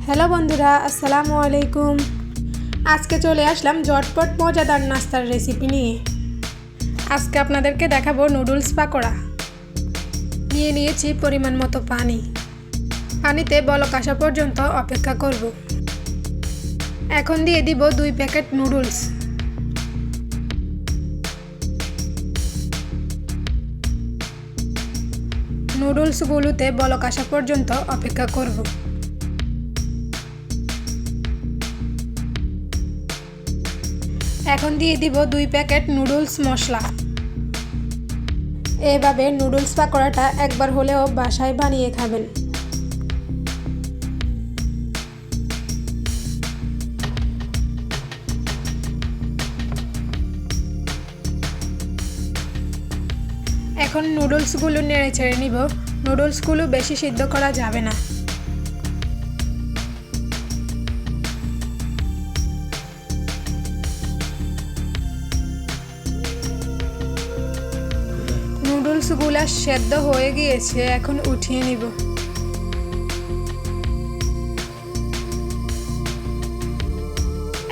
Hello বন্ধুরা, আসসালামু আলাইকুম। আজকে চলে আসলাম ঝটপট মজাদার নাস্তার রেসিপি নিয়ে। আজকে আপনাদেরকে দেখাবো নুডলস পাকোড়া। নিয়ে নিয়েছি পরিমাণ মতো পানি। পানিতে বলক আসা পর্যন্ত অপেক্ষা করব। এখন দিয়ে দিব 2 প্যাকেট নুডলস। নুডলসগুলোতে বলক আসা পর্যন্ত অপেক্ষা করব। এখন দিয়ে দিব 2 প্যাকেট নুডলস মশলা। এভাবে নুডলস পাকোড়াটা একবার হলেও বাসায় বানিয়ে খাবেন। এখন নুডলসগুলো নেড়ে ছেড়ে নিব। নুডলসগুলো বেশি সিদ্ধ করা যাবে না। নুডলসগুলো সেদ্ধ হয়ে গিয়েছে, এখন উঠিয়ে নিব।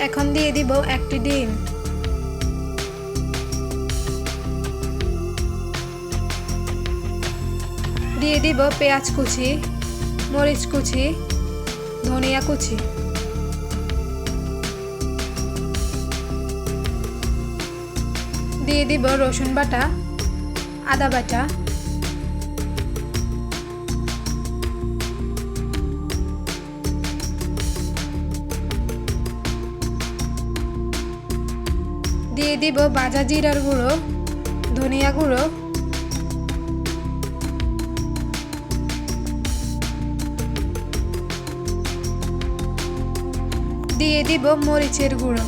এখন দিয়ে দিব একটি ডিম। দিয়ে দিব পেঁয়াজ কুচি, মরিচ কুচি, ধনিয়া কুচি। দিয়ে দিব রসুন বাটা, আদা বাটা, দিয়ে দিব ভাজা জিরার গুঁড়ো, ধনিয়া গুঁড়ো, দিয়ে দিব মরিচের গুঁড়ো,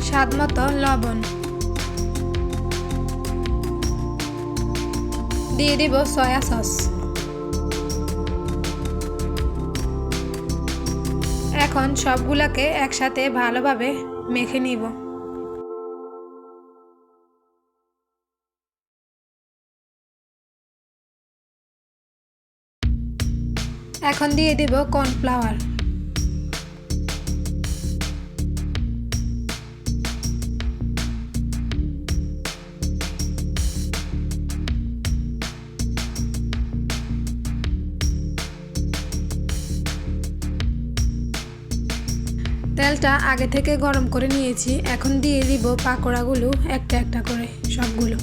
স্বাদ মতো লবণ, দিয়ে দিব সয়া সস। এখন সবগুলোকে একসাথে ভালোভাবে মেখে নিব। এখন দিয়ে দিব কর্নফ্লাওয়ার। তেলটা আগে থেকে গরম করে নিয়েছি। এখন দিয়ে দিব পাকোড়াগুলো একটা একটা করে সবগুলো।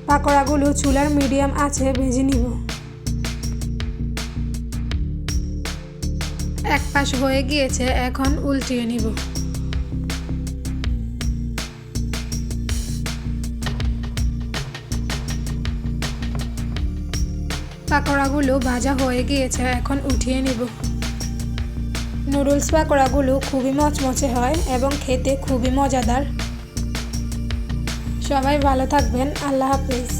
পাকোড়াগুলো চুলার মিডিয়াম আঁচে ভেজে নিব। এক পাশ হয়ে গিয়েছে, এখন উল্টিয়ে নিব। পাকোড়াগুলো ভাজা হয়ে গিয়েছে, এখন উঠিয়ে নিব। নুডলস পাকোড়াগুলো খুবই মচমচে হয় এবং খেতে খুবই মজাদার। সবাই ভালো থাকবেন। আল্লাহ হাফেজ।